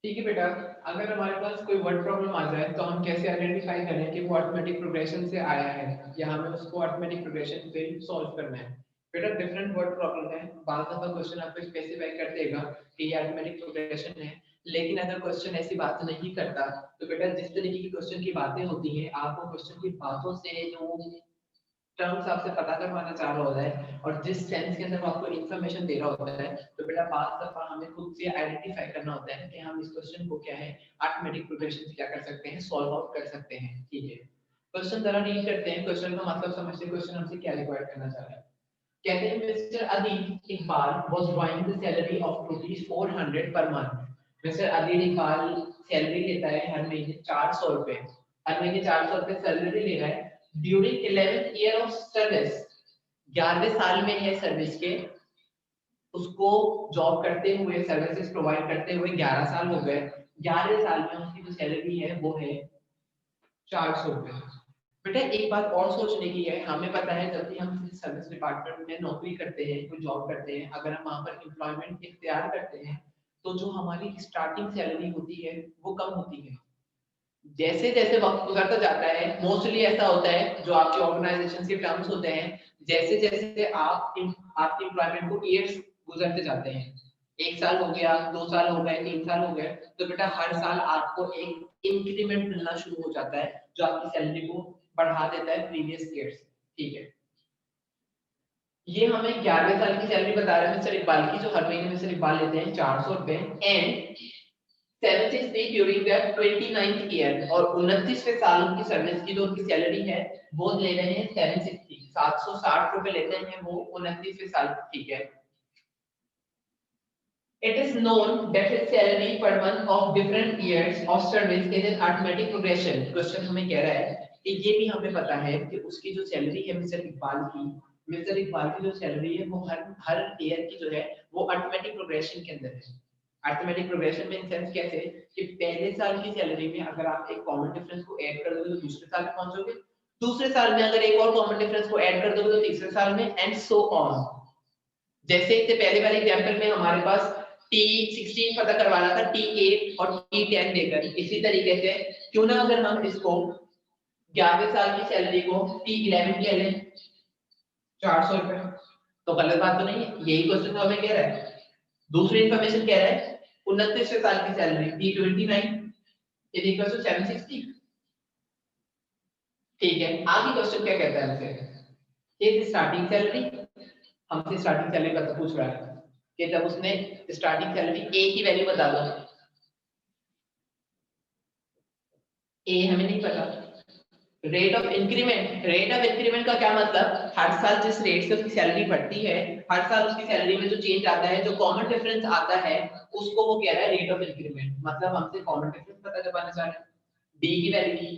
ठीक है बेटा, अगर हमारे पास कोई वर्ड प्रॉब्लम आ जाए तो हम कैसे आइडेंटिफाई करें कि वो अरिथमेटिक प्रोग्रेशन से आया है या हमें उसको अरिथमेटिक प्रोग्रेशन से सॉल्व करना है। बेटा डिफरेंट वर्ड प्रॉब्लम है, बाद दफा क्वेश्चन आपको स्पेसिफाई कर देगा कि ये अरिथमेटिक प्रोग्रेशन है, लेकिन अगर क्वेश्चन ऐसी बात नहीं करता तो बेटा जिस तरीके की क्वेश्चन की बातें होती हैं आप वो क्वेश्चन की बातों से जो टर्म्स आपसे पता करवाना चाह रहा होता है और जिस सेंस के अंदर वो आपको इन्फॉर्मेशन दे रहा होता है, तो बेटा बात दफा हमें खुद से आइडेंटिफाई करना होता है कि हम इस क्वेश्चन को क्या है अरिथमेटिक प्रोग्रेशन से क्या कर सकते हैं, सॉल्व आउट कर सकते हैं। ठीक है, क्वेश्चन जरा रीड करते हैं, क्वेश्चन का मतलब समझते हैं, क्वेश्चन हमसे क्या रिक्वायर करना चाह रहा है। कहते हैं mister Adeeb Iqbal was drawing the salary of ₹400 per month. Mister Adeeb Iqbal salary लेता है हर महीने 400 रुपए, हर महीने 400 रुपए सैलरी ले रहा है during 11th year of service. 11वें साल में है सर्विस के, उसको जॉब करते हुए सर्विसेज प्रोवाइड करते हुए 11 साल हो गए। 11वें साल में उसकी जो सैलरी है वो है 400 रुपए। बेटा एक बात और सोचने की है, हमें पता है जब भी हम किसी सर्विस डिपार्टमेंट में नौकरी करते हैं, कोई जॉब करते हैं, अगर हम वहां पर एम्प्लॉयमेंट इख्तियार करते हैं तो जो हमारी स्टार्टिंग सैलरी होती है वो कम होती है। जैसे जैसे वक्त गुजरता जाता है, मोस्टली ऐसा होता है जो आपके ऑर्गेनाइजेशन के टर्म्स होते हैं, जैसे जैसे आपके एम्प्लॉयमेंट को ईयर्स गुजरते जाते हैं, 1 साल हो गया, 2 साल हो गए, 3 साल हो गए, तो बेटा हर साल आपको एक इंक्रीमेंट मिलना शुरू हो जाता है जो आपकी सैलरी को बढ़ा देता है प्रीवियस ईयर्स। ठीक है, ये हमें 11वें साल की सैलरी बता रहे हैं मिस्टर इकबाल की, जो हर महीने मिस्टर इकबाल लेते हैं 400 रुपए, and 760 during the 29th year, और 29वें साल उनकी सर्विस की जो उनकी सैलरी है वो ले रहे हैं 760 रुपए लेते हैं वो 29वें साल। ठीक है, it is known that his salary per month of different years of service is an arithmetic progression। Question हमें कह रहा है कि ये भी हमें पता है कि उसकी जो सैलरी है मिस्टर इकबाल की जो सैलरी है वो हर हर ईयर की जो है वो अरिथमेटिक प्रोग्रेशन के अंदर है। अरिथमेटिक प्रोग्रेशन में इन सेंस कैसे कि पहले साल की सैलरी में अगर आप एक कॉमन डिफरेंस को ऐड कर दोगे तो दूसरे साल में पहुंचोगे, दूसरे साल में अगर एक और कॉमन डिफरेंस को ऐड कर दोगे तो तीसरे साल में, एंड सो ऑन। जैसे इससे पहले वाले एग्जांपल में हमारे पास T16 पता करवाना था T8 और T10 देकर, इसी तरीके से क्यों ना अगर हम इसको 11वें साल की सैलरी को T11 ले लें 400 रुपए, तो गलत बात तो नहीं है, यही क्वेश्चन तो हमें कह रहा है। दूसरी इंफॉर्मेशन कह रहा है 29वें साल की salary T29 is equal to 760। ठीक है, आगे क्वेश्चन क्या कहता है हमसे, ये स्टार्टिंग सैलरी, हमसे स्टार्टिंग सैलरी का पूछ रहा है कि जब उसने स्टार्टिंग सैलरी ए की वैल्यू बता दो, ए हमें नहीं पता। Rate of increment, rate of increment का क्या मतलब, हर साल जिस रेट से उसकी सैलरी बढ़ती है, हर साल उसकी सैलरी में जो चेंज आता है, जो कॉमन डिफरेंस आता है, उसको वो कह रहा है रेट ऑफ इंक्रीमेंट। मतलब हमसे कॉमन डिफरेंस पता करवाना चाह रहा है, डी की value,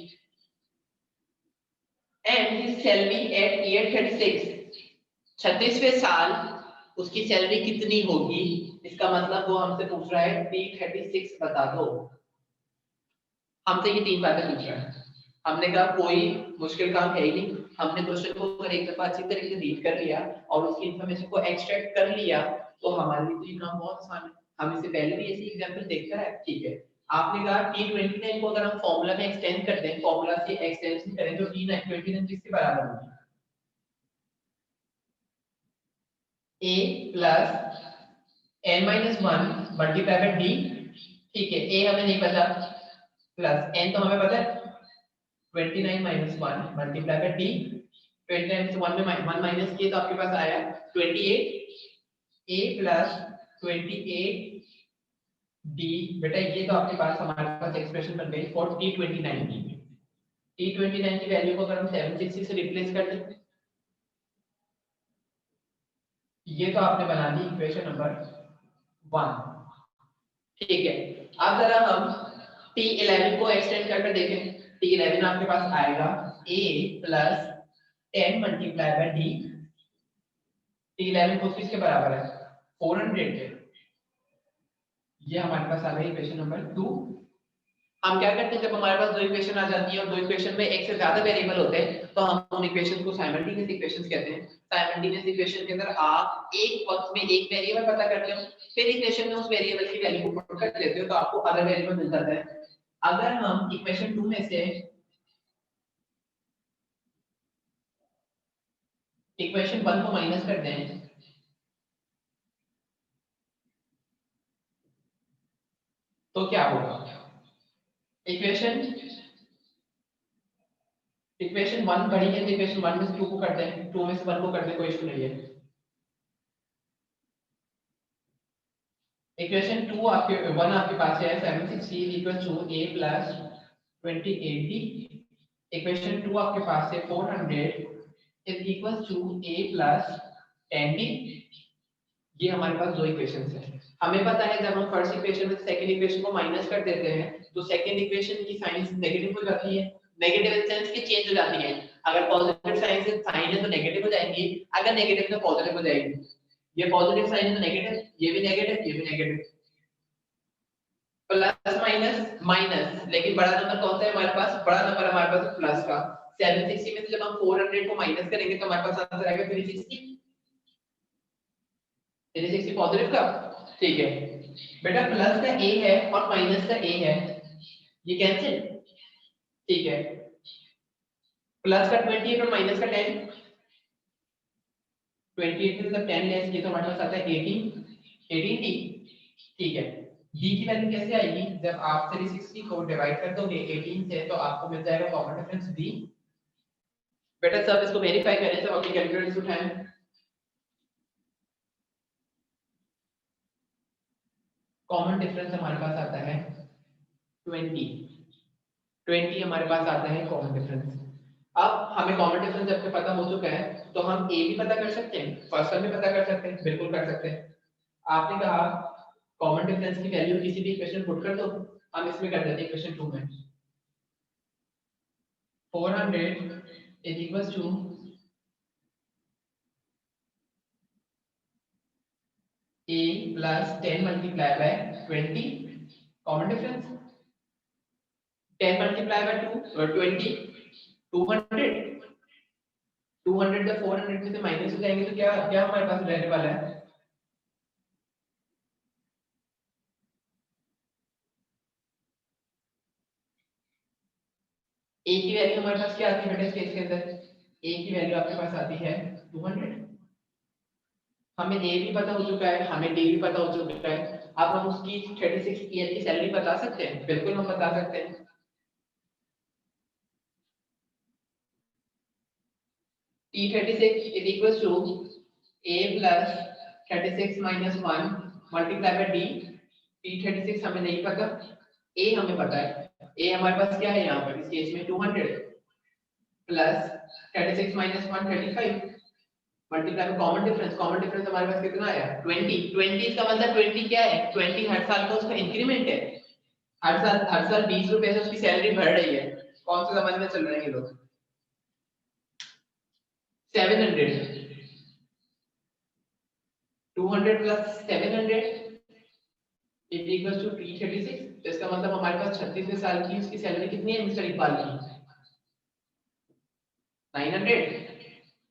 and his salary at year 36, 36वें साल उसकी सैलरी कितनी होगी, इसका मतलब वो हमसे पूछ रहा है T36 बता दो। हमसे ये तीन बातें पूछ रहा है। हमने कहा कोई मुश्किल काम है ही नहीं, हमने क्वेश्चन को अगर एक दफा अच्छी तरीके से रीड कर लिया और उसकी इंफॉर्मेशन को एक्सट्रैक्ट कर लिया तो हमारे लिए तो ये काम बहुत आसान है। हम इससे पहले भी ऐसी एग्जांपल देखता है। ठीक है, आपने कहा T29 को अगर हम फॉर्मूला में एक्सटेंड कर दें, फॉर्मूला से एक्सटेंशन करें तो T29 किसके बराबर होगी, a plus n-1 multiply by d। ठीक है, a हमें नहीं पता, प्लस n तो हमें पता है 29 - 1 मल्टीप्लाई बाय d। 29 में 1 में 1 माइनस किए तो आपके पास आया 28, a प्लस 28 d। बेटा ये तो आपके पास हमारे पास एक्सप्रेशन बन गई फॉर T29 की। T29 की वैल्यू को अगर हम 760 से रिप्लेस कर दें, ये तो आपने बना दी इक्वेशन नंबर 1। ठीक है, अब जरा हम T11 को एक्सटेंड करके देखें। T11 आपके पास आएगा a plus 10 multiply by d। T11 को किसके बराबर है, 400 के। ये हमारे पास आ गई इक्वेशन नंबर 2। हम क्या करते हैं जब हमारे पास दो इक्वेशन आ जाती है और दो इक्वेशन में एक से ज्यादा वेरिएबल होते हैं तो हम उन इक्वेशन को साइमल्टेनियस इक्वेशंस कहते हैं। साइमल्टेनियस इक्वेशन के अंदर आप एक वक्त में एक वेरिएबल पता करते हो, फिर इक्वेशन में उस वेरिएबल की वैल्यू को पुट कर देते हो तो आपको अदर वेरिएबल मिल जाता है। अगर हम इक्वेशन 2 में से इक्वेशन 1 को माइनस कर दें तो क्या होगा? इक्वेशन इक्वेशन 1 बड़ी है तो इक्वेशन 1 में से 2 को कर दें, 2 में से 1 को कर दें, कोई इशू नहीं है। इक्वेशन 2 आपके 1 आपके पास है 760 equal to a plus 2080। Equation 2 आपके पास है 400 is equal to a plus 10d। ये हमारे पास दो इक्वेशंस हैं। हमें पता है जब हम फर्स्ट इक्वेशन में सेकंड इक्वेशन को माइनस कर देते हैं तो सेकंड इक्वेशन की साइन नेगेटिव हो जाती है। नेगेटिव इन सेंस की चेंज हो जाती है। अगर पॉजिटिव साइन से साइन है तो नेगेटिव हो जाएंगी, अगर नेगेटिव तो पॉजिटिव हो जाएगी। ये पॉजिटिव साइन है तो नेगेटिव, ये भी नेगेटिव, ये भी नेगेटिव। प्लस माइनस माइनस, लेकिन बड़ा नंबर कौन सा है हमारे पास? बड़ा नंबर हमारे पास प्लस का। 760 में से जब हम 400 को माइनस करेंगे तो हमारे पास आंसर आएगा 360। 360 पॉजिटिव का, ठीक है बेटा। प्लस का a है और माइनस का a है, ये कैंसिल, ठीक है। प्लस का 28 और माइनस का 10, 28 में मतलब 10 लेस किया तो हमारे पास आता है 18, 18t, ठीक है। b की वैल्यू कैसे आएगी? जब आप 360 को डिवाइड कर दोगे 18 से तो आपको मिल जाएगा कॉमन डिफरेंस b। बेटा सब इसको वेरीफाई करें, सब अपनी कैलकुलेटर्स उठाएं। कॉमन डिफरेंस हमारे पास आता है 20 हमारे पास आता है कॉमन डिफरेंस। अब हमें कॉमन डिफरेंस जब पता हो चुका है तो हम a भी पता कर सकते हैं, फर्स्ट वन भी पता कर सकते हैं, बिल्कुल कर सकते हैं। आपने कहा कॉमन डिफरेंस की वैल्यू किसी भी इक्वेशन पुट कर दो, हम इसमें कर देते हैं इक्वेशन 2 में 400 is equals to a plus 10 multiplied by 20 common difference 10 multiplied by 2 और 20 200 200 जब 400 में से माइनस हो जाएंगे तो क्या क्या हमारे पास रहने वाला है? a की वैल्यू हमारे पास क्या आती है बेटा इस केस के अंदर? a की वैल्यू आपके पास आती है 200। हमें a भी पता हो चुका है, हमें d भी पता हो चुका है। अब हम उसकी 36 ईयर की सैलरी बता सकते हैं, बिल्कुल हम बता सकते हैं। T36 is equals to a plus 36 minus 1 multiply by d। T36 हमें नहीं पता, a हमें पता है। a हमारे पास क्या है यहाँ पर इस केस में 200 प्लस 36 minus 1 35 मल्टीप्लाई में कॉमन डिफरेंस हमारे पास कितना आया 20। 20 का मतलब 20 क्या है? 20 हर साल का उसका इंक्रीमेंट है। हर साल 20 रुपए से उसकी सैलरी बढ़ रही है। कौन से जमाने में चल रहे हैं ये लोग? 700 200 plus 700 is equal to T36। इसका मतलब हमारे पास 36वें साल की उसकी सैलरी कितनी है मिस्टर इकबाल की? 900।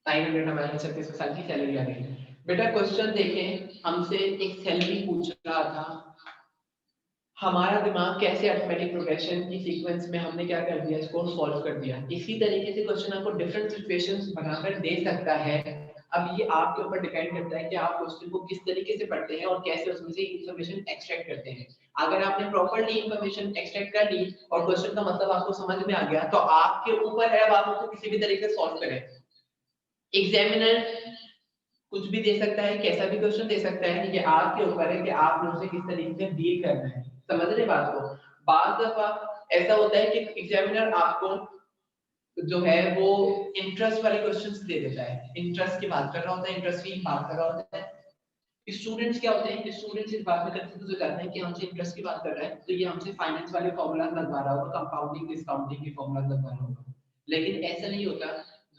900 हमारे पास 36वें साल की सैलरी आ गई। बेटा क्वेश्चन देखें, हमसे एक सैलरी पूछ रहा था, हमारा दिमाग कैसे अरिथमेटिक प्रोग्रेशन की सीक्वेंस में हमने क्या कर दिया, इसको सॉल्व कर दिया। इसी तरीके से क्वेश्चन आपको डिफरेंट सिचुएशंस बनाकर दे सकता है। अब ये आपके ऊपर डिपेंड करता है कि आप क्वेश्चन को किस तरीके से पढ़ते हैं और कैसे उसमें से इंफॉर्मेशन एक्सट्रैक्ट करते हैं। अगर आपने प्रॉपर्ली इंफॉर्मेशन एक्सट्रैक्ट कर ली और क्वेश्चन का मतलब आपको समझ में आ गया तो आपके ऊपर है, अब आप उसको किसी भी तरीके से सॉल्व करें। एग्जामिनर कुछ भी दे सकता है, कैसा भी क्वेश्चन दे सकता है, ये आपके ऊपर है कि आपने उसे किस तरीके से डील करना है। समझ रहे बात को? बात दफा ऐसा होता है कि एग्जामिनर आपको जो है वो इंटरेस्ट वाले क्वेश्चंस दे देता है, इंटरेस्ट की बात कर रहा होता है, इंटरेस्ट की बात कर रहा होता है। स्टूडेंट्स क्या होते हैं, स्टूडेंट्स इस बात में कंफ्यूज हो जाते हैं कि हमसे इंटरेस्ट की बात कर रहा है तो ये हमसे फाइनेंस वाले फॉर्मूलाज लगवा रहा होगा, कंपाउंडिंग डिस्काउंटिंग के फॉर्मूलाज लगवा रहा होगा। लेकिन ऐसा नहीं होता,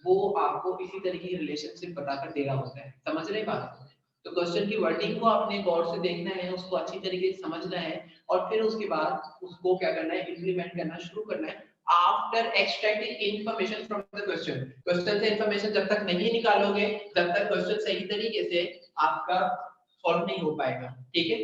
वो आपको इसी तरीके की रिलेशनशिप बताकर दे रहा होता है। समझ रहे बात? तो क्वेश्चन की वर्डिंग को आपने गौर से देखना है, उसको अच्छी तरीके से समझना है और फिर उसके बाद उसको क्या करना है, इम्प्लीमेंट करना शुरू करना है after extracting information from the question. Question से इंफॉर्मेशन जब तक नहीं निकालोगे, जब तक क्वेश्चन सही तरीके से आपका सॉल्व नहीं हो पाएगा। ठीक है,